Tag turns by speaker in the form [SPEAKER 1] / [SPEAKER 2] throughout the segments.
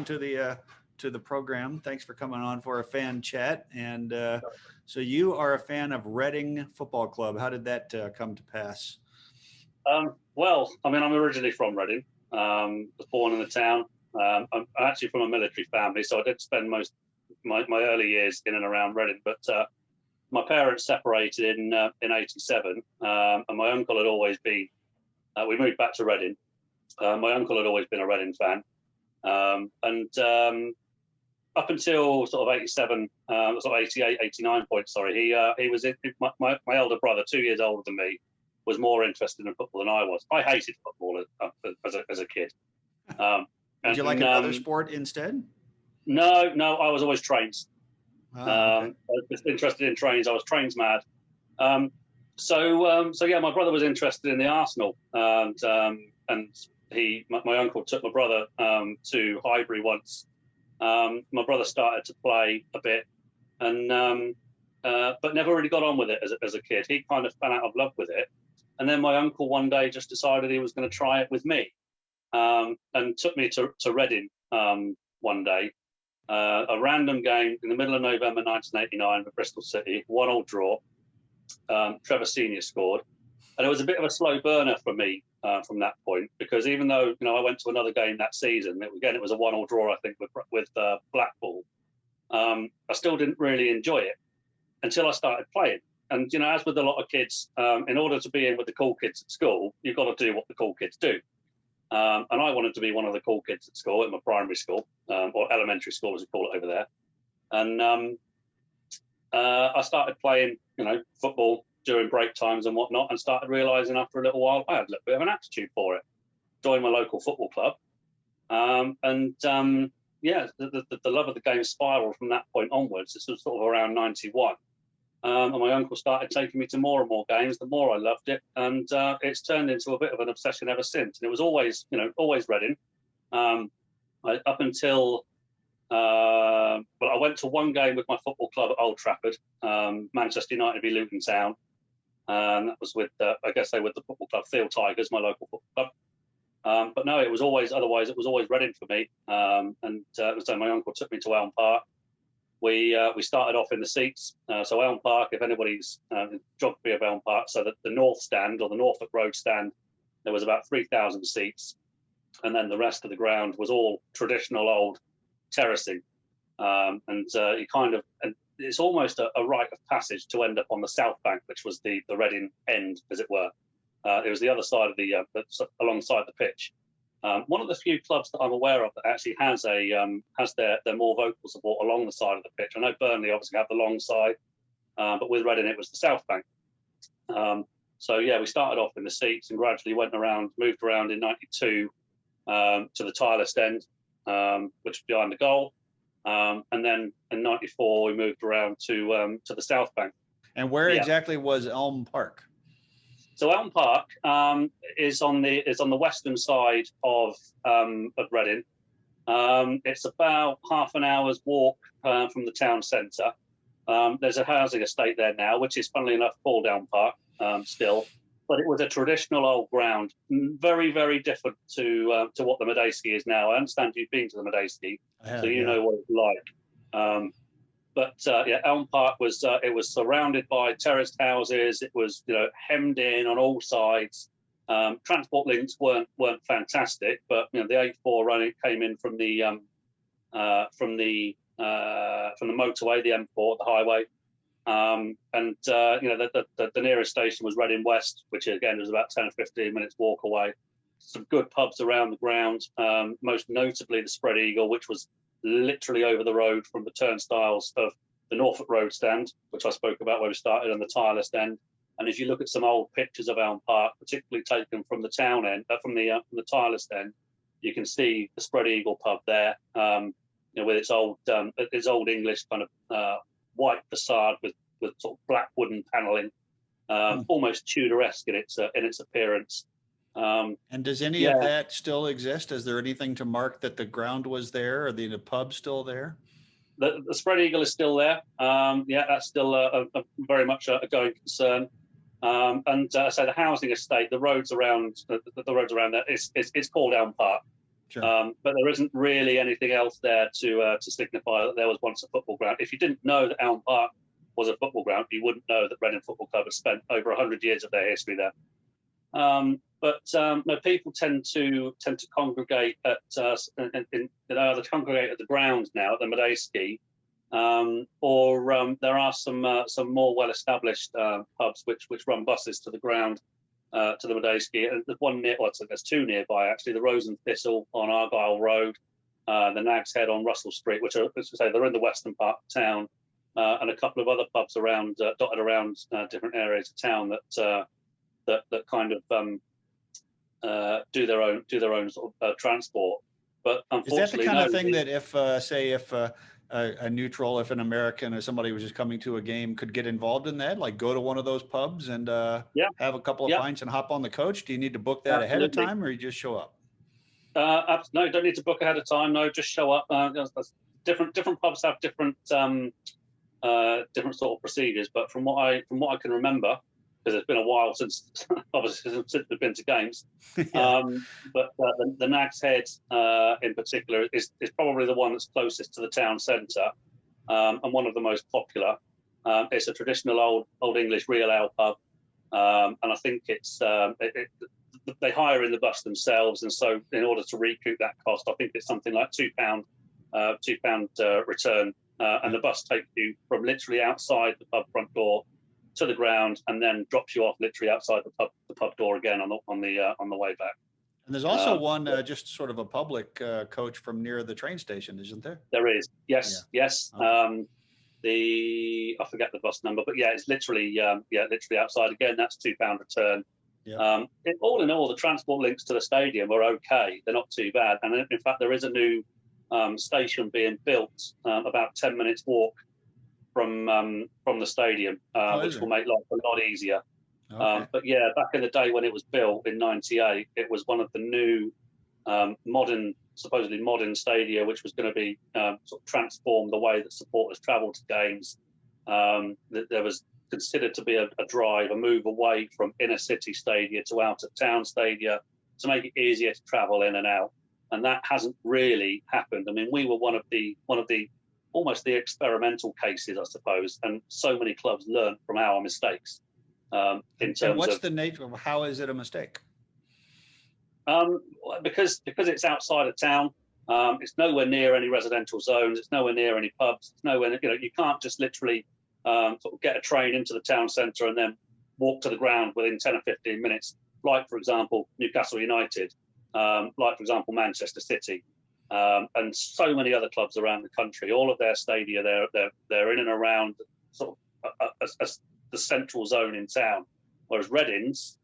[SPEAKER 1] to the program. Thanks for coming on for a fan chat. And so you are a fan of Reading Football Club. How did that come to pass?
[SPEAKER 2] Well, I mean, I'm originally from Reading. Was born in the town. I'm actually from a military family, so I did spend most my early years in and around Reading. But my parents separated in '87, and my uncle had always been. We moved back to Reading. My uncle had always been a Reading fan, and up until sort of '87, sort of '88, '89 point. Sorry, he was my elder brother, 2 years older than me, was more interested in football than I was. I hated football as a kid.
[SPEAKER 1] Did you like another sport instead?
[SPEAKER 2] No, I was always trains.
[SPEAKER 1] Okay.
[SPEAKER 2] I was interested in trains. I was trains mad. So yeah, my brother was interested in the Arsenal, and my uncle took my brother to Highbury once. My brother started to play a bit, and but never really got on with it as a kid. He kind of fell out of love with it, and then my uncle one day just decided he was going to try it with me, and took me to Reading one day. A random game in the middle of November 1989 with Bristol City, 1-1 draw. Trevor Senior scored, and it was a bit of a slow burner for me from that point, because even though I went to another game that season, it was a 1-1 draw, I think, with Blackpool. I still didn't really enjoy it until I started playing. And as with a lot of kids, in order to be in with the cool kids at school, you've got to do what the cool kids do. And I wanted to be one of the cool kids at school, at my primary school, or elementary school as we call it over there. And I started playing, football during break times and whatnot, and started realising after a little while I had a little bit of an aptitude for it. Joined my local football club, and the love of the game spiralled from that point onwards. This was sort of around '91, and my uncle started taking me to more and more games. The more I loved it, and it's turned into a bit of an obsession ever since. And it was always, always Reading, up until. But I went to one game with my football club at Old Trafford, Manchester United v Luton Town, and that was with, I guess they were the football club Field Tigers, my local football club. But no, it was always Reading for me. So my uncle took me to Elm Park. We started off in the seats. So Elm Park, if anybody's geography of Elm Park, so that the North Stand, or the Norfolk Road Stand, there was about 3,000 seats, and then the rest of the ground was all traditional old terracing, and it's almost a rite of passage to end up on the South Bank, which was the Reading end, as it were. It was the other side of alongside the pitch. One of the few clubs that I'm aware of that actually has their more vocal support along the side of the pitch. I know Burnley obviously have the long side, but with Reading it was the South Bank. So yeah, we started off in the seats and gradually moved around in '92 to the tileless end, which was behind the goal, and then in '94 we moved around to the South Bank.
[SPEAKER 1] And where exactly was Elm Park?
[SPEAKER 2] So Elm Park is on the western side of Reading. It's about half an hour's walk from the town centre. There's a housing estate there now, which is funnily enough called Elm Park still. But it was a traditional old ground, very, very different to what the Modesky is now. I understand you've been to the Modesky, so you know what it's like. But Elm Park was surrounded by terraced houses. It was hemmed in on all sides. Transport links weren't fantastic, but the A4 running came in from the motorway, the M4, the highway. The nearest station was Reading West, which again was about 10 or 15 minutes walk away. Some good pubs around the ground, most notably the Spread Eagle, which was literally over the road from the turnstiles of the Norfolk Road Stand, which I spoke about where we started, on the tileless end. And if you look at some old pictures of Elm Park, particularly taken from the town end, from the tileless end, you can see the Spread Eagle pub there, with its old English kind of white facade with sort of black wooden panelling, almost Tudoresque in its appearance.
[SPEAKER 1] And does any of that still exist? Is there anything to mark that the ground was there, or the pub still there?
[SPEAKER 2] The Spread Eagle is still there. That's still a very much a going concern. So the housing estate, the roads around there, it's called Elm Park.
[SPEAKER 1] Sure.
[SPEAKER 2] But there isn't really anything else there to signify that there was once a football ground. If you didn't know that Elm Park was a football ground, you wouldn't know that Reading Football Club has spent over 100 years of their history there. No, people tend to congregate at either congregate at the ground now at the Modesky, or there are some more well-established pubs which run buses to the ground, to the Modesky. And there's one near, there's two nearby actually. The Rose and Thistle on Argyle Road, the Nag's Head on Russell Street, which are, as I say, they're in the western part of town, and a couple of other pubs around dotted around different areas of town that kind of do their own sort of transport. But unfortunately,
[SPEAKER 1] is that the kind of thing that if a neutral, if an American or somebody was just coming to a game, could get involved in that, like go to one of those pubs and have a couple of pints and hop on the coach? Do you need to book that ahead of time, or you just show up?
[SPEAKER 2] No, you don't need to book ahead of time. No, just show up. Different pubs have different sort of procedures, but from what I can remember, because it's been a while since obviously since we've been to games. But the Nag's Head in particular is probably the one that's closest to the town centre, and one of the most popular. It's a traditional old English real ale pub, and I think it's they hire in the bus themselves, and so in order to recoup that cost, I think it's something like £2 return, and the bus takes you from literally outside the pub front door to the ground, and then drops you off literally outside the pub door again on the way back.
[SPEAKER 1] And there's also one just sort of a public coach from near the train station, isn't there?
[SPEAKER 2] There is, yes,
[SPEAKER 1] yeah.
[SPEAKER 2] yes.
[SPEAKER 1] Okay.
[SPEAKER 2] I forget the bus number, but yeah, it's literally literally outside again. That's £2 return.
[SPEAKER 1] Yeah.
[SPEAKER 2] All in all, the transport links to the stadium are okay. They're not too bad, and in fact, there is a new station being built about 10 minutes walk from the stadium, which will make life a lot easier.
[SPEAKER 1] Okay.
[SPEAKER 2] But yeah, back in the day when it was built in '98, it was one of the new supposedly modern stadia, which was going to be sort of transform the way that supporters travel to games. There was considered to be a move away from inner city stadia to out of town stadia to make it easier to travel in and out. And that hasn't really happened. I mean, we were one of the almost the experimental cases, I suppose, and so many clubs learned from our mistakes.
[SPEAKER 1] And what's the nature of how is it a mistake?
[SPEAKER 2] Because it's outside of town. It's nowhere near any residential zones. It's nowhere near any pubs. It's nowhere. You can't just literally sort of get a train into the town centre and then walk to the ground within 10 or 15 minutes. Like, for example, Newcastle United. Like, for example, Manchester City. And so many other clubs around the country, all of their stadia, they're in and around sort of the central zone in town, whereas Reading's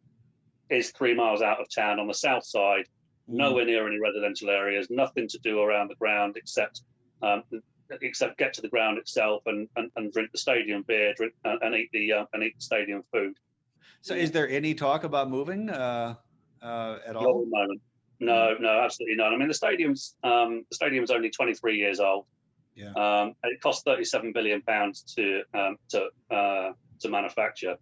[SPEAKER 2] is 3 miles out of town on the south side, nowhere near any residential areas, nothing to do around the ground except get to the ground itself and drink the stadium beer, and eat the stadium food.
[SPEAKER 1] So, is there any talk about moving at all?
[SPEAKER 2] Not at the moment. No, absolutely not. I mean, the stadium's only 23 years old.
[SPEAKER 1] Yeah.
[SPEAKER 2] It cost £37 billion to manufacture.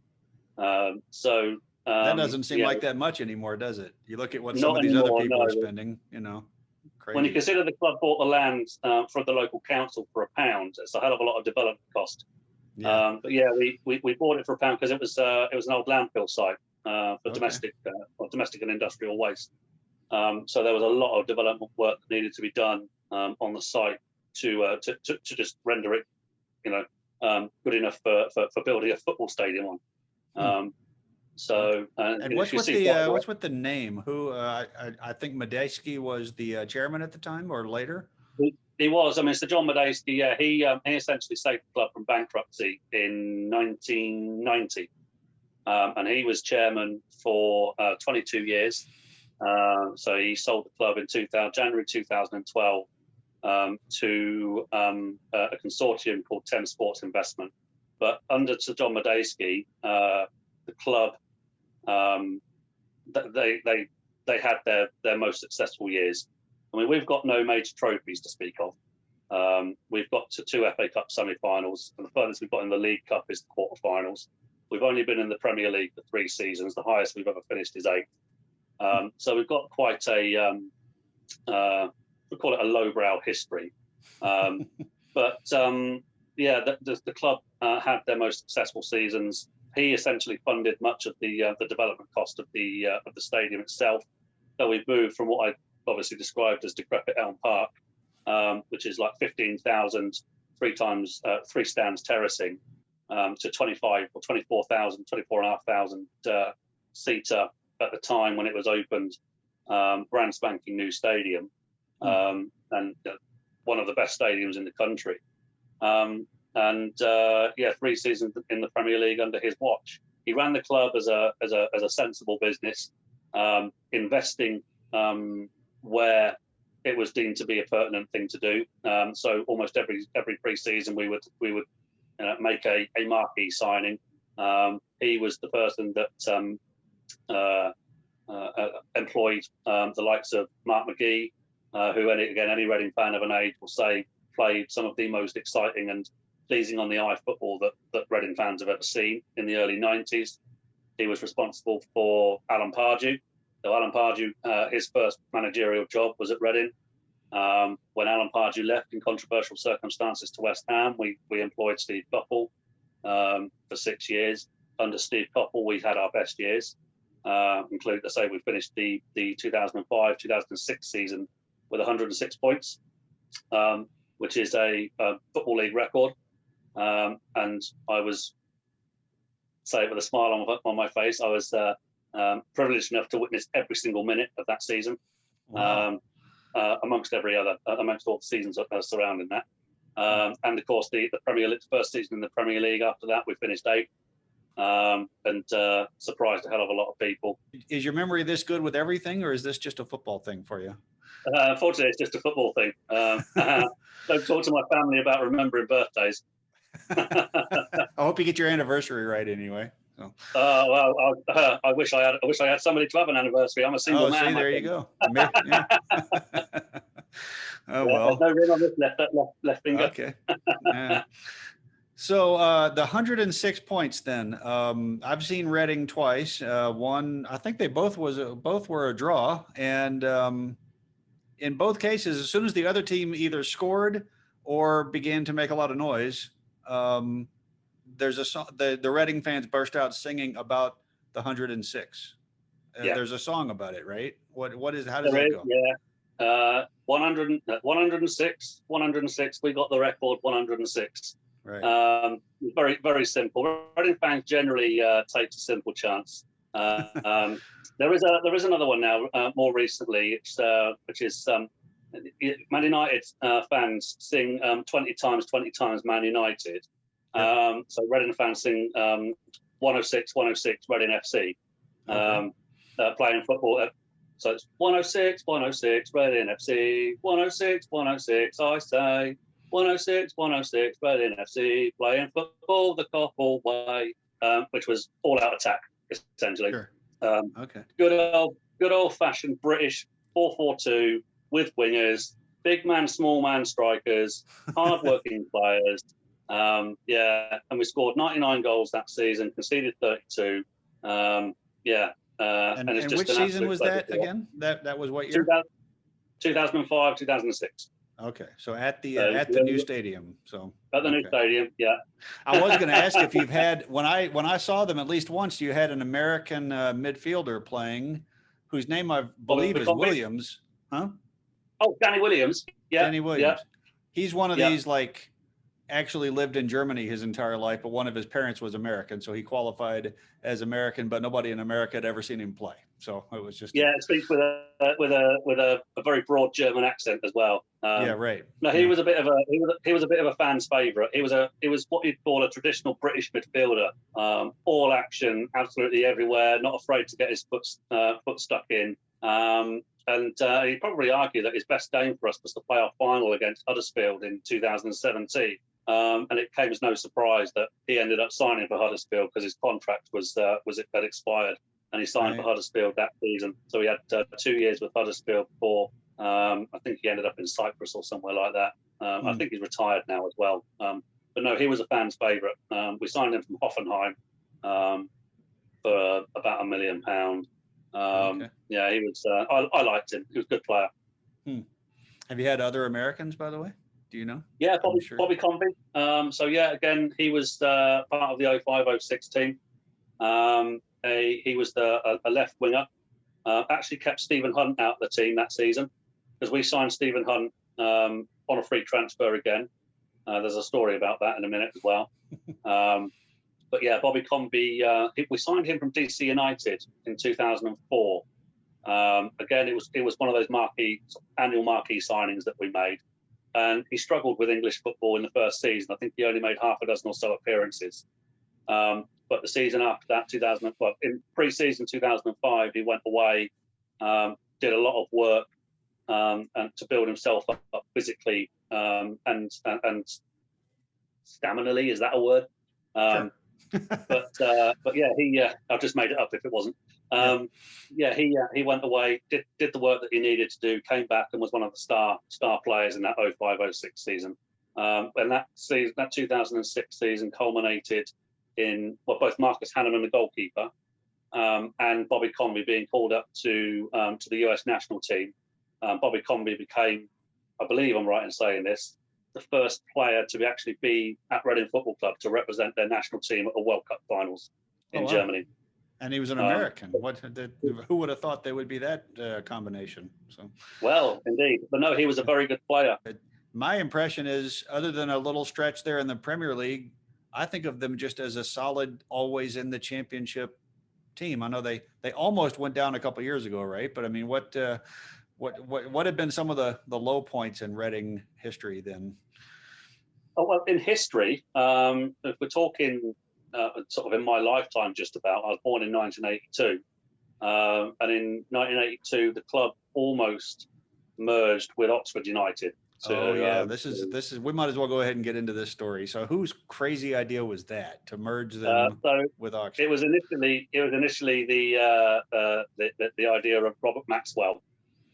[SPEAKER 2] So
[SPEAKER 1] that doesn't seem like that much anymore, does it? You look at what some of these other people are spending. Crazy.
[SPEAKER 2] When you consider the club bought the land from the local council for £1, it's a hell of a lot of development cost.
[SPEAKER 1] Yeah.
[SPEAKER 2] But yeah, we bought it for £1 because it was an old landfill site for domestic and industrial waste. So there was a lot of development work that needed to be done on the site to just render it, good enough for building a football stadium on.
[SPEAKER 1] And what's with the name? Who I think Modesky was the chairman at the time, or later.
[SPEAKER 2] He was. I mean, Sir John Modesky. Yeah, he essentially saved the club from bankruptcy in 1990, and he was chairman for 22 years. So he sold the club in January 2012 to a consortium called Thames Sports Investment. But under Sir John Modesky, the club they had their most successful years. I mean, we've got no major trophies to speak of. We've got to 2 FA Cup semi-finals, and the furthest we've got in the League Cup is the quarter-finals. We've only been in the Premier League for 3 seasons. The highest we've ever finished is 8th. So we've got quite a we call it a lowbrow history. But yeah, the club had their most successful seasons. He essentially funded much of the development cost of the stadium itself. So we've moved from what I obviously described as decrepit Elm Park, which is like 15,000, three stands terracing, to 25 or 24,000, 24,500 seater at the time when it was opened, brand spanking new stadium, and one of the best stadiums in the country. Yeah, 3 seasons in the Premier League under his watch. He ran the club as a sensible business, investing where it was deemed to be a pertinent thing to do. So almost every pre-season we would make a marquee signing. He was the person that employed the likes of Mark McGee, who any Reading fan of an age will say played some of the most exciting and pleasing on the eye football that Reading fans have ever seen in the early 90s. He was responsible for Alan Pardew. So Alan Pardew, his first managerial job was at Reading. When Alan Pardew left in controversial circumstances to West Ham, we employed Steve Coppell for 6 years. Under Steve Coppell, we had our best years. Include, to say, we finished the 2005-2006 season with 106 points, which is a Football League record. And I was, say it with a smile on my face, I was privileged enough to witness every single minute of that season. Wow. Amongst all the seasons surrounding that. And of course, the Premier League, first season in the Premier League. After that, we finished 8th, and surprised a hell of a lot of people.
[SPEAKER 1] Is your memory this good with everything, or is this just a football thing for you?
[SPEAKER 2] Unfortunately, it's just a football thing. Don't talk to my family about remembering birthdays.
[SPEAKER 1] I hope you get your anniversary right anyway. So.
[SPEAKER 2] Well, I wish I had somebody to have an anniversary. I'm a single man.
[SPEAKER 1] See, there you go. Yeah. Oh, well.
[SPEAKER 2] There's no ring on this left finger.
[SPEAKER 1] Okay. Yeah. So the 106 points then. I've seen Reading twice. One, I think they both were a draw, and in both cases, as soon as the other team either scored or began to make a lot of noise, there's a song. The Reading fans burst out singing about the 106.
[SPEAKER 2] Yeah.
[SPEAKER 1] There's a song about it, right? How does that go?
[SPEAKER 2] Yeah. 106. We got the record 106.
[SPEAKER 1] Right.
[SPEAKER 2] Very, very simple. Reading fans generally take a simple chance. There is another one now, more recently, which is Man United fans sing 20 times Man United. Yep. So Reading fans sing 106 Reading FC. Okay. Playing football. So it's 106 Reading FC. 106 I say. 106 Reading FC. Playing football the Coppell way. Which was all out attack, essentially.
[SPEAKER 1] Sure. Okay.
[SPEAKER 2] Good old fashioned British 4-4-2 with wingers, big man, small man strikers, hard working players. And we scored 99 goals that season, conceded 32. And it's just
[SPEAKER 1] which season was that again? That was what year?
[SPEAKER 2] 2005, 2006.
[SPEAKER 1] Okay, so at the new stadium. So
[SPEAKER 2] at the new stadium, yeah.
[SPEAKER 1] I was going to ask if you've had when I saw them at least once. You had an American midfielder playing, whose name I believe is Williams, huh?
[SPEAKER 2] Oh, Danny Williams. Yeah,
[SPEAKER 1] Danny Williams.
[SPEAKER 2] Yeah.
[SPEAKER 1] He's one of these actually lived in Germany his entire life, but one of his parents was American, so he qualified as American, but nobody in America had ever seen him play. So it was just
[SPEAKER 2] it speaks with a very broad German accent as well.
[SPEAKER 1] Right.
[SPEAKER 2] No, he was a bit of a fan's favourite. He was what you'd call a traditional British midfielder, all action, absolutely everywhere, not afraid to get his foot stuck in. And he'd probably argue that his best game for us was the playoff final against Huddersfield in 2017. And it came as no surprise that he ended up signing for Huddersfield because his contract had expired, and he signed for Huddersfield that season. So he had 2 years with Huddersfield before. I think he ended up in Cyprus or somewhere like that. I think he's retired now as well. But no, he was a fan's favourite. We signed him from Hoffenheim for about £1 million. Okay. Yeah, he was. I liked him. He was a good player.
[SPEAKER 1] Have you had other Americans, by the way? Do you know?
[SPEAKER 2] Yeah, Bobby Convey. So yeah, again, he was part of the 05-06 team. He was a left winger. Actually kept Stephen Hunt out of the team that season because we signed Stephen Hunt on a free transfer again. There's a story about that in a minute as well. But yeah, Bobby Convey, we signed him from DC United in 2004. Again, it was one of those annual marquee signings that we made. And he struggled with English football in the first season. I think he only made half a dozen or so appearances. But the season after that, in pre-season 2005, he went away, did a lot of work and to build himself up physically and staminally. Is that a word?
[SPEAKER 1] Sure.
[SPEAKER 2] but yeah, I've just made it up if it wasn't. He went away, did the work that he needed to do, came back and was one of the star players in that 05-06 season. And that 2006 season culminated in both Marcus Hanneman, the goalkeeper, and Bobby Convey being called up to the US national team. Bobby Convey became, I believe I'm right in saying this, the first player to actually be at Reading Football Club to represent their national team at a World Cup finals in Germany.
[SPEAKER 1] And he was an American. Who would have thought they would be that combination? So,
[SPEAKER 2] well, indeed, but no, he was a very good player.
[SPEAKER 1] My impression is, other than a little stretch there in the Premier League, I think of them just as a solid, always in the championship team. I know they almost went down a couple of years ago, right? But I mean, what have been some of the low points in Reading history then?
[SPEAKER 2] Oh, well, in history, if we're talking sort of in my lifetime, just about, I was born in 1982, and in 1982 the club almost merged with Oxford United.
[SPEAKER 1] This is we might as well go ahead and get into this story. So whose crazy idea was that to merge them with Oxford?
[SPEAKER 2] It was initially the idea of Robert Maxwell,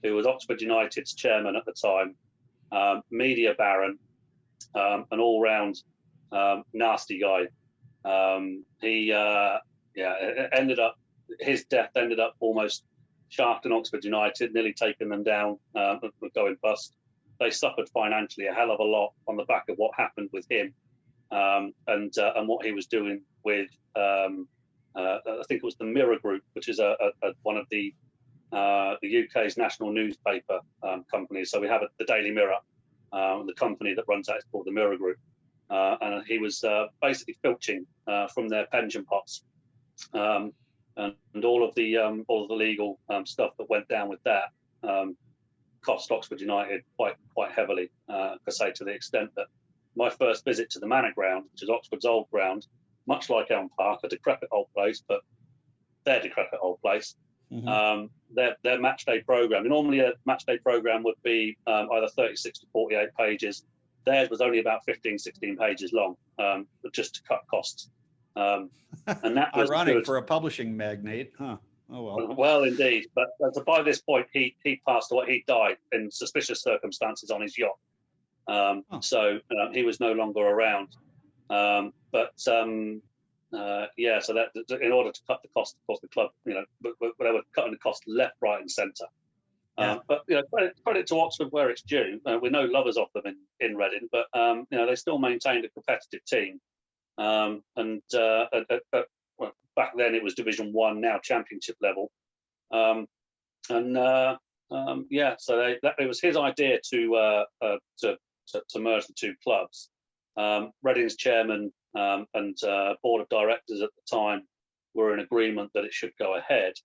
[SPEAKER 2] who was Oxford United's chairman at the time, media baron, an all-round nasty guy. His death ended up almost shafting Oxford United, nearly taking them down, going bust. They suffered financially a hell of a lot on the back of what happened with him, and what he was doing with I think it was the Mirror Group, which is one of the UK's national newspaper companies. So we have the Daily Mirror, the company that runs that is called the Mirror Group, and he was basically filching from their pension pots, and all of the legal stuff that went down with that cost Oxford United quite heavily, to the extent that my first visit to the Manor Ground, which is Oxford's old ground, much like Elm Park, a decrepit old place, but their decrepit old place. Mm-hmm. Their match day program. Normally, a match day program would be either 36 to 48 pages. Theirs was only about 15, 16 pages long, just to cut costs. And that was
[SPEAKER 1] ironic
[SPEAKER 2] good
[SPEAKER 1] for a publishing magnate, huh? Oh well.
[SPEAKER 2] Well, indeed. But by this point, he passed away. He died in suspicious circumstances on his yacht. So he was no longer around. So that in order to cut the cost, of course, the club, but they were cutting the cost left, right, and centre. But credit to Oxford where it's due. We're no lovers of them in Reading, but they still maintained a competitive team. Back then it was Division 1, now Championship level. So it was his idea to merge the two clubs. Reading's chairman and board of directors at the time were in agreement that it should go ahead.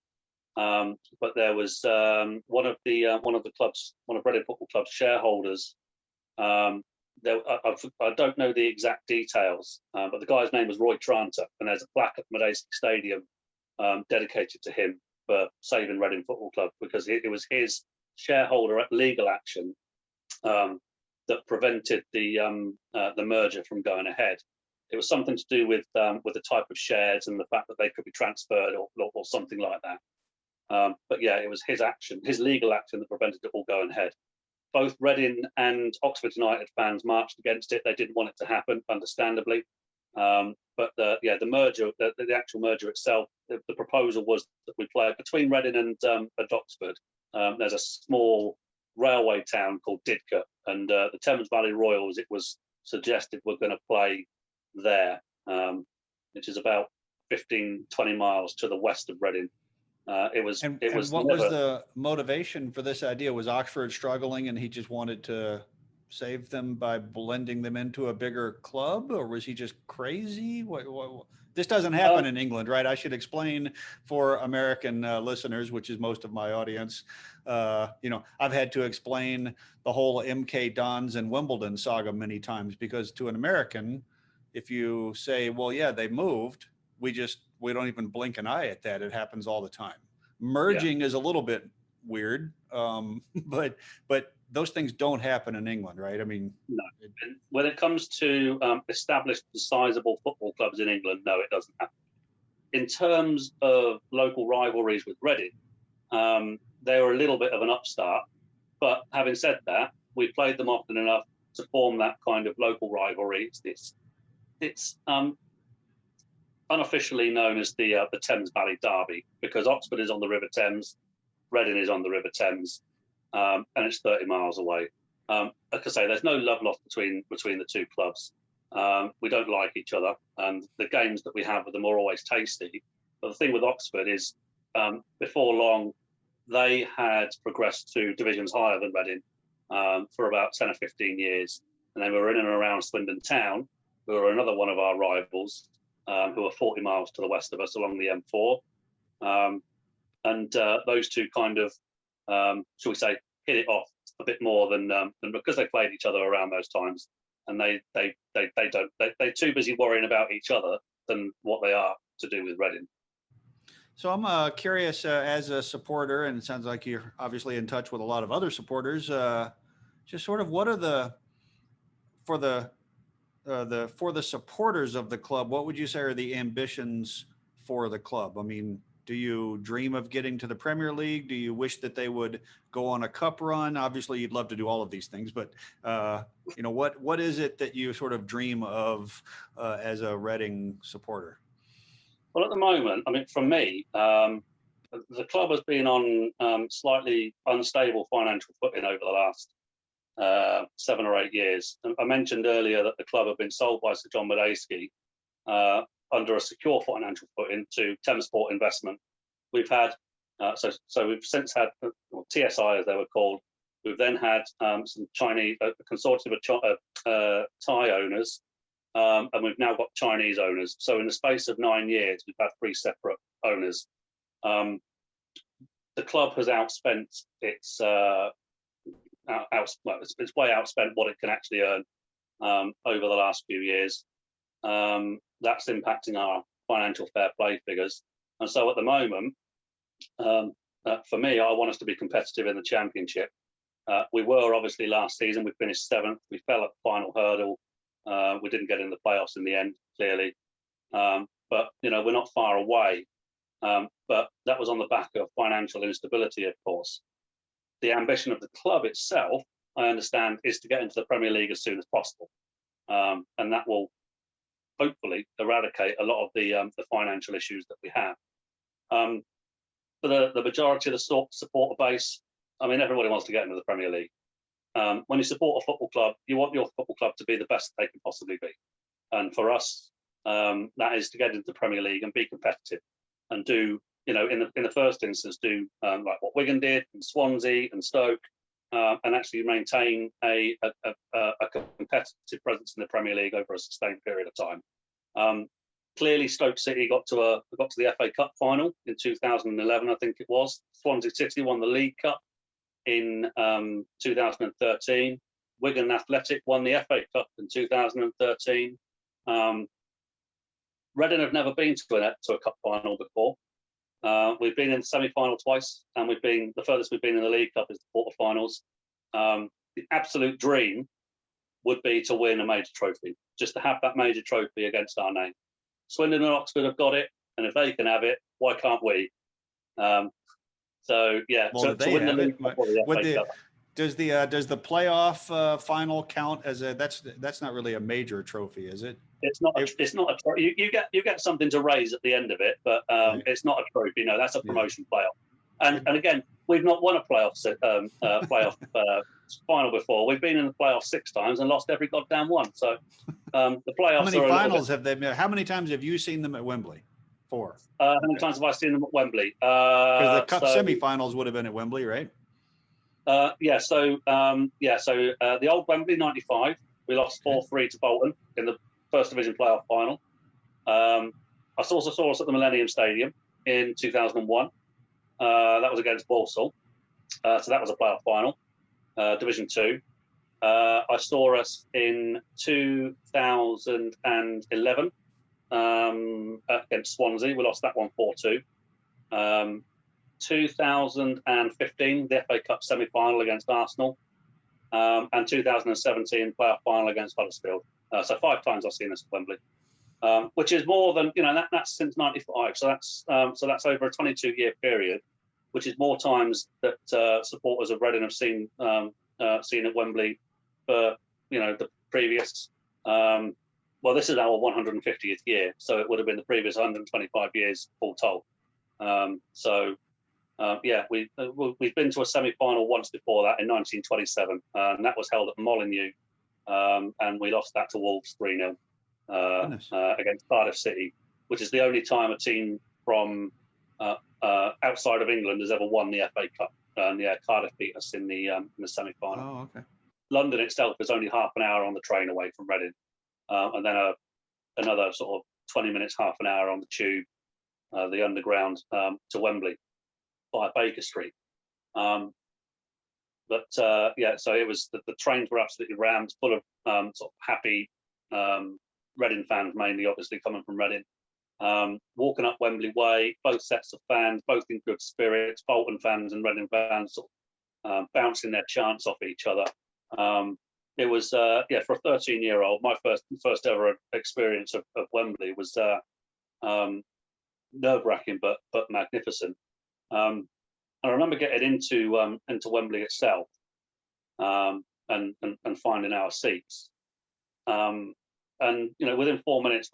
[SPEAKER 2] But there was one of Reading Football Club's shareholders. I don't know the exact details, but the guy's name was Roy Tranter, and there's a plaque at Modesky Stadium dedicated to him for saving Reading Football Club, because it was his shareholder legal action that prevented the merger from going ahead. It was something to do with the type of shares and the fact that they could be transferred or something like that. But yeah, it was his action, his legal action, that prevented it all going ahead. Both Reading and Oxford United fans marched against it. They didn't want it to happen, understandably. But the merger, the actual merger itself, the proposal was that we play between Reading and Oxford. There's a small railway town called Didcot, and the Thames Valley Royals, it was suggested, were going to play there, which is about 15, 20 miles to the west of Reading. What was
[SPEAKER 1] the motivation for this idea? Was Oxford struggling and he just wanted to save them by blending them into a bigger club, or was he just crazy? What this doesn't happen in England, right? I should explain for American listeners, which is most of my audience. I've had to explain the whole MK Dons and Wimbledon saga many times, because to an American, if you say, well, yeah, they moved, we don't even blink an eye at that. It happens all the time. Merging is a little bit weird, but those things don't happen in England, right? I mean,
[SPEAKER 2] no. When it comes to established, sizable football clubs in England, no, it doesn't happen. In terms of local rivalries with Reading, they were a little bit of an upstart. But having said that, we played them often enough to form that kind of local rivalry. It's unofficially known as the Thames Valley Derby, because Oxford is on the River Thames, Reading is on the River Thames, and it's 30 miles away. Like I say, there's no love lost between the two clubs. We don't like each other, and the games that we have with them are always tasty. But the thing with Oxford is, before long, they had progressed to divisions higher than Reading for about 10 or 15 years, and they were in and around Swindon Town, who are another one of our rivals, who are 40 miles to the west of us along the M4. And those two kind of, shall we say, hit it off a bit more than because they played each other around those times, and they're too busy worrying about each other than what they are to do with Reading.
[SPEAKER 1] So I'm curious, as a supporter, and it sounds like you're obviously in touch with a lot of other supporters. Just sort of, what are for the supporters of the club, what would you say are the ambitions for the club? I mean, do you dream of getting to the Premier League? Do you wish that they would go on a cup run? Obviously, you'd love to do all of these things, but what is it that you sort of dream of as a Reading supporter?
[SPEAKER 2] Well, at the moment, I mean, for me, the club has been on slightly unstable financial footing over the last 7 or 8 years. I mentioned earlier that the club had been sold by Sir John Modesky under a secure financial footing to Thames Port Investment. We've had, so we've since had, TSI as they were called. We've then had some Chinese, a consortium of Thai owners, and we've now got Chinese owners. So in the space of 9 years, we've had 3 separate owners. The club has outspent it's way outspent what it can actually earn over the last few years. That's impacting our financial fair play figures. And so at the moment, for me, I want us to be competitive in the Championship. We were obviously last season, we finished 7th. We fell at the final hurdle. We didn't get in the playoffs in the end, clearly. But, we're not far away. But that was on the back of financial instability, of course. The ambition of the club itself, I understand, is to get into the Premier League as soon as possible. And that will hopefully eradicate a lot of the financial issues that we have. For the majority of the supporter base, I mean, everybody wants to get into the Premier League. When you support a football club, you want your football club to be the best they can possibly be. And for us, that is to get into the Premier League and be competitive and do, in the first instance, do like what Wigan did and Swansea and Stoke, and actually maintain a competitive presence in the Premier League over a sustained period of time. Clearly, Stoke City got to the FA Cup final in 2011, I think it was. Swansea City won the League Cup in 2013. Wigan Athletic won the FA Cup in 2013. Reading have never been to a cup final before. We've been in the semi-final twice, and the furthest we've been in the League Cup is the quarterfinals. The absolute dream would be to win a major trophy, just to have that major trophy against our name. Swindon and Oxford have got it, and if they can have it, why can't we? So yeah,
[SPEAKER 1] well, to win the League Cup. Does the playoff final count as that's not really a major trophy, is it?
[SPEAKER 2] It's not. It's not a trophy. You get something to raise at the end of it, but right. It's not a trophy. No, that's a promotion playoff. And again, we've not won a playoff final before. We've been in the playoffs 6 times and lost every goddamn one. So the playoffs.
[SPEAKER 1] How many finals have they been? How many times have you seen them at Wembley? 4.
[SPEAKER 2] How many times have I seen them at Wembley?
[SPEAKER 1] Because the Cup semifinals would have been at Wembley, right?
[SPEAKER 2] So the old Wembley '95, we lost 4-3 to Bolton in the First Division playoff final. I also saw us at the Millennium Stadium in 2001. That was against Walsall, so that was a playoff final, Division 2. I saw us in 2011 against Swansea. We lost that one 4-2. 2015, the FA Cup semi-final against Arsenal, and 2017 playoff final against Huddersfield. So 5 times I've seen this at Wembley, which is more than that's since '95. So that's over a 22-year period, which is more times that supporters of Reading have seen at Wembley for the previous. Well, this is our 150th year, so it would have been the previous 125 years all told. We've been to a semi-final once before that in 1927, and that was held at Molineux, and we lost that to Wolves 3-0 against Cardiff City, which is the only time a team from outside of England has ever won the FA Cup. Cardiff beat us in the semi-final.
[SPEAKER 1] Oh, okay.
[SPEAKER 2] London itself is only half an hour on the train away from Reading, and then another sort of 20 minutes, half an hour on the tube, the underground to Wembley via Baker Street. So it was the trains were absolutely rammed, full of sort of happy Reading fans, mainly obviously coming from Reading. Walking up Wembley Way, both sets of fans, both in good spirits, Bolton fans and Reading fans sort of bouncing their chants off each other. It was for a 13-year-old, my first ever experience of Wembley was nerve-wracking but magnificent. I remember getting into Wembley itself and finding our seats. Within 4 minutes,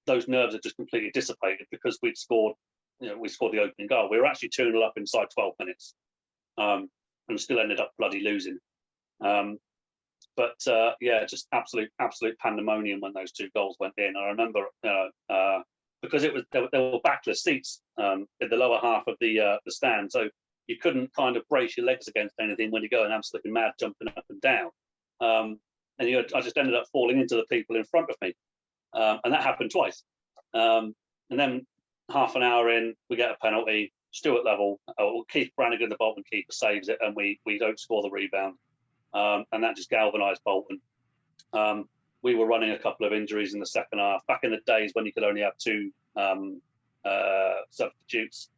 [SPEAKER 2] those nerves had just completely dissipated because we scored the opening goal. We were actually 2-0 up inside 12 minutes, and still ended up bloody losing. Just absolute pandemonium when those 2 goals went in. I remember because there were backless seats in the lower half of the stand, so you couldn't kind of brace your legs against anything when you're going absolutely mad, jumping up and down. I just ended up falling into the people in front of me, and that happened twice. And then half an hour in, we get a penalty, Stuart level. Keith Brannigan, the Bolton keeper, saves it, and we don't score the rebound. And that just galvanised Bolton. We were running a couple of injuries in the second half. Back in the days when you could only have 2 substitutes.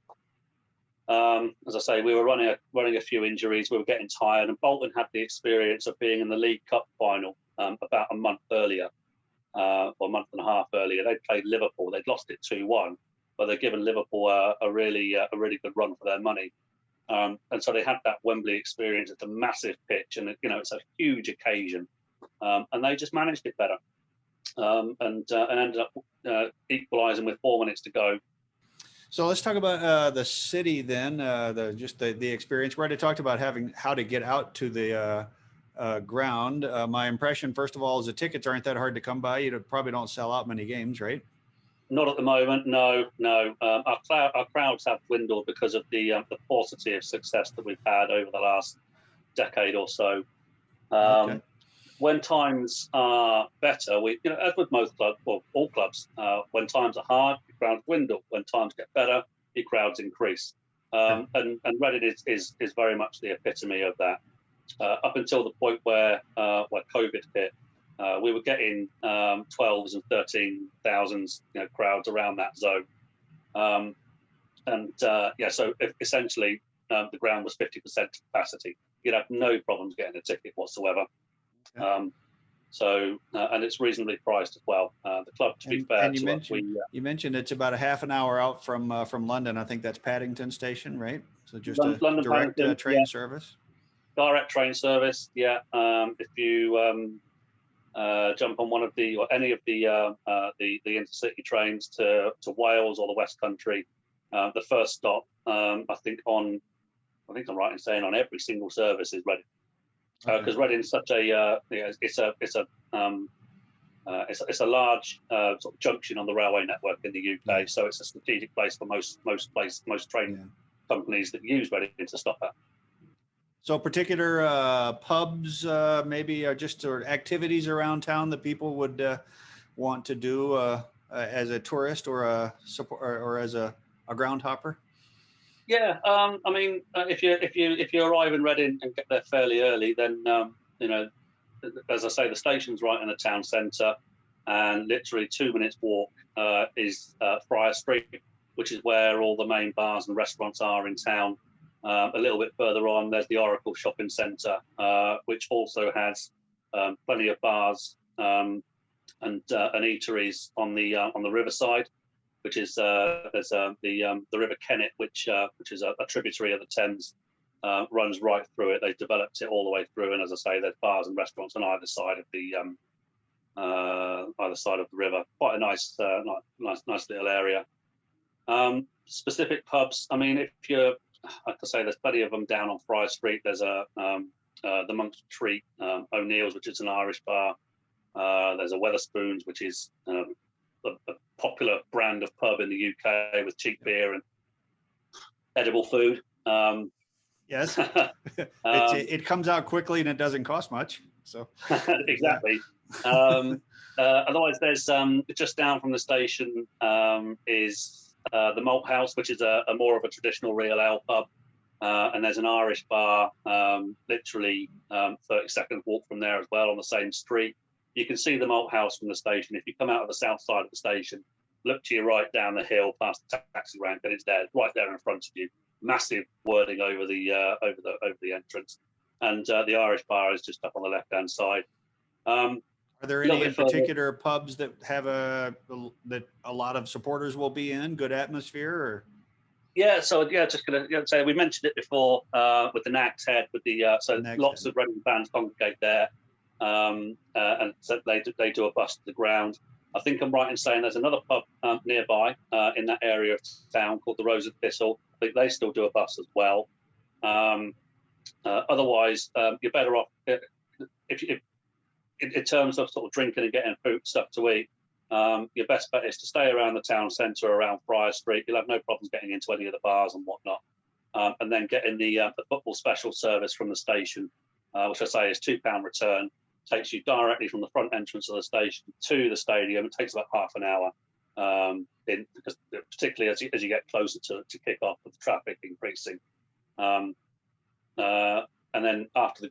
[SPEAKER 2] As I say, we were running a few injuries. We were getting tired, and Bolton had the experience of being in the League Cup final about a month earlier, or a month and a half earlier. They'd played Liverpool. They'd lost it 2-1, but they'd given Liverpool a really good run for their money. And so they had that Wembley experience. It's a massive pitch, and it's a huge occasion. And they just managed it better, and ended up equalising with 4 minutes to go.
[SPEAKER 1] So let's talk about the city then. The experience. We already talked about how to get out to the ground. My impression, first of all, is the tickets aren't that hard to come by. You probably don't sell out many games, right?
[SPEAKER 2] Not at the moment, no. Our crowds have dwindled because of the paucity of success that we've had over the last decade or so.
[SPEAKER 1] Okay.
[SPEAKER 2] When times are better, as with most clubs, well, all clubs, when times are hard, the crowds dwindle. When times get better, the crowds increase. And Reading is very much the epitome of that. Up until the point where COVID hit, we were getting 12s and 13,000 crowds around that zone. So essentially the ground was 50% capacity. You'd have no problems getting a ticket whatsoever. And it's reasonably priced as well. The club, to be fair,
[SPEAKER 1] you mentioned it's about a half an hour out from London. I think that's Paddington Station, right? So just
[SPEAKER 2] London,
[SPEAKER 1] direct train service.
[SPEAKER 2] Direct train service, yeah. If you jump on one of any of the intercity trains to Wales or the West Country, the first stop, I think on I think I'm right in saying on every single service is Reading, because Reading's such a it's a large sort of junction on the railway network in the UK, so it's a strategic place for most train companies that use Reading to stop at.
[SPEAKER 1] So particular pubs, maybe, are just activities around town that people would want to do as a tourist or as a groundhopper?
[SPEAKER 2] Yeah, I mean, if you arrive in Reading and get there fairly early, then you know, as I say, the station's right in the town centre, and literally 2 minutes walk is Friar Street, which is where all the main bars and restaurants are in town. A little bit further on, there's the Oracle Shopping Centre, which also has plenty of bars and eateries on the riverside, which is there's the River Kennet, which is a tributary of the Thames, runs right through it. They've developed it all the way through, and as I say, there's bars and restaurants on either side of the river. Quite a nice little area. Specific pubs. I mean, if you're, like I say, there's plenty of them down on Friar Street. There's the Monk's Treat, O'Neill's, which is an Irish bar. There's a Wetherspoons, which is a popular brand of pub in the UK with cheap beer and edible food.
[SPEAKER 1] Yes, it comes out quickly and it doesn't cost much. So
[SPEAKER 2] exactly. Otherwise, there's just down from the station is the Malt House, which is a more of a traditional real ale pub, and there's an Irish bar literally 30-second walk from there as well on the same street. You can see the Malt House from the station. If you come out of the south side of the station, look to your right down the hill past the taxi rank, and it's there, right there in front of you. Massive wording over the entrance, and the Irish bar is just up on the left-hand side.
[SPEAKER 1] Are there any in particular pubs that have that a lot of supporters will be in? Good atmosphere, or?
[SPEAKER 2] Yeah, so just gonna say we mentioned it before with the Nag's Head, with the lots of Reading fans congregate there, and so they do a bus to the ground. I think I'm right in saying there's another pub nearby in that area of town called the Rose and Thistle. I think they still do a bus as well. Otherwise, you're better off if in terms of sort of drinking and getting food stuff to eat. Your best bet is to stay around the town centre, around Friar Street. You'll have no problems getting into any of the bars and whatnot. And then getting the football special service from the station, which I say is £2 return. Takes you directly from the front entrance of the station to the stadium. It takes about half an hour, because particularly as you get closer to kick off with the traffic increasing. And then after the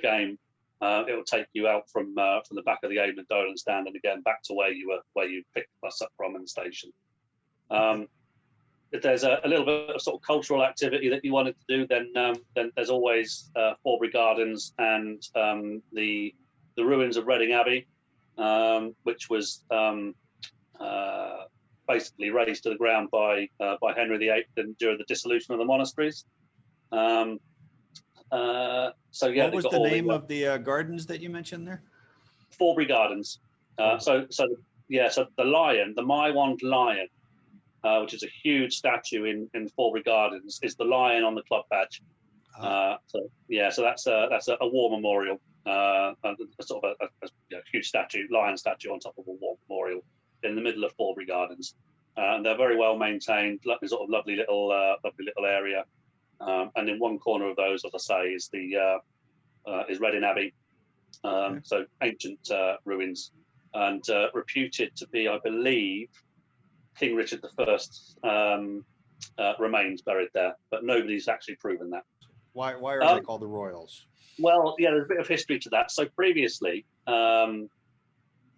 [SPEAKER 2] game, it will take you out from the back of the Aid and Dolan stand and again back to where you picked the bus up from in the station. If there's a little bit of sort of cultural activity that you wanted to do, then there's always Forbury Gardens and the ruins of Reading Abbey, which was basically razed to the ground by Henry VIII during the dissolution of the monasteries. So yeah,
[SPEAKER 1] what was the name of the gardens that you mentioned there?
[SPEAKER 2] Forbury Gardens. So the lion, the Maiwand lion, which is a huge statue in Forbury Gardens, is the lion on the club badge. So that's a war memorial, a sort of a huge statue, lion statue on top of a war memorial in the middle of Forbury Gardens. And they're very well maintained, sort of lovely little area. And in one corner of those, as I say, is Reading Abbey. So ancient ruins, and reputed to be, I believe, King Richard I remains buried there, but nobody's actually proven that.
[SPEAKER 1] Why are they called the Royals?
[SPEAKER 2] Well, yeah, there's a bit of history to that. So previously, the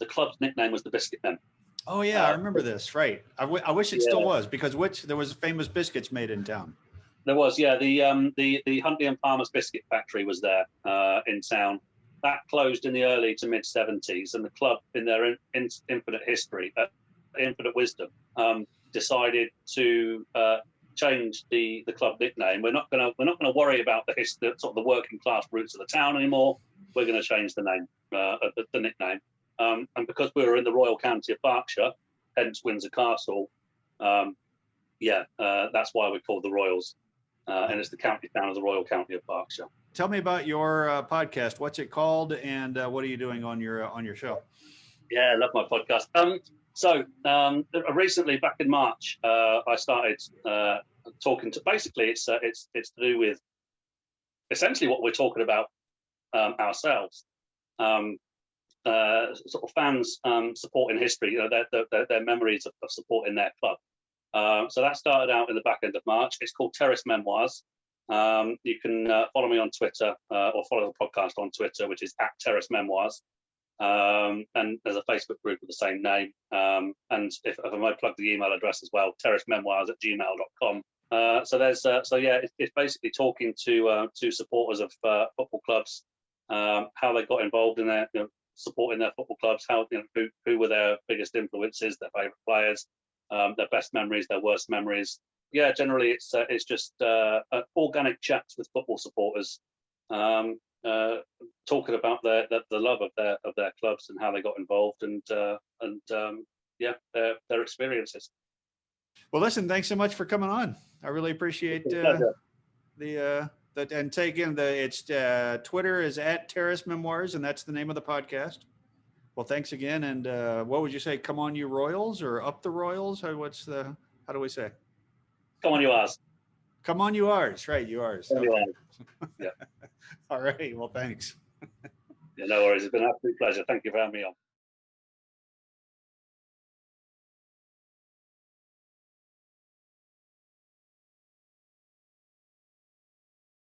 [SPEAKER 2] club's nickname was the Biscuit Men.
[SPEAKER 1] Oh yeah, I remember this. Right. I wish it still was, because there was famous biscuits made in town.
[SPEAKER 2] There was, yeah. The Huntley and Palmer's biscuit factory was there in town. That closed in the early to mid 70s, and the club, in their infinite history, infinite wisdom, decided to change the club nickname. We're not going to worry about the sort of the working class roots of the town anymore. We're going to change the name, the nickname, and because we were in the Royal County of Berkshire, hence Windsor Castle. That's why we're called the Royals. and it's the county town of the Royal County of Berkshire.
[SPEAKER 1] Tell me about your podcast. What's it called, and what are you doing on your show?
[SPEAKER 2] Yeah, I love my podcast. So recently, back in March, I started talking to. Basically, it's to do with essentially what we're talking about ourselves. Sort of fans supporting history, you know, their memories of supporting their club. So that started out in the back end of March. It's called Terrace Memoirs. You can follow me on Twitter or follow the podcast on Twitter, which is @Terrace Memoirs. And there's a Facebook group with the same name. And if I might plug the email address as well, terracememoirs@gmail.com. So there's it's basically talking to supporters of football clubs, how they got involved in their, you know, supporting their football clubs, how, you know, who were their biggest influences, their favourite players, their best memories, their worst memories. Yeah, generally it's just organic chats with football supporters, talking about the love of their clubs and how they got involved, and their experiences.
[SPEAKER 1] Well, listen, thanks so much for coming on. I really appreciate and say again, it's Twitter is @Terrace Memoirs, and that's the name of the podcast. Well, thanks again. And what would you say? Come on, you Royals, or up the Royals? How do we say?
[SPEAKER 2] Come on, you ours.
[SPEAKER 1] Come on, you ours. Right, you ours.
[SPEAKER 2] Okay.
[SPEAKER 1] Yeah. All right. Well, thanks.
[SPEAKER 2] Yeah, no worries. It's been an absolute pleasure. Thank you for having me on.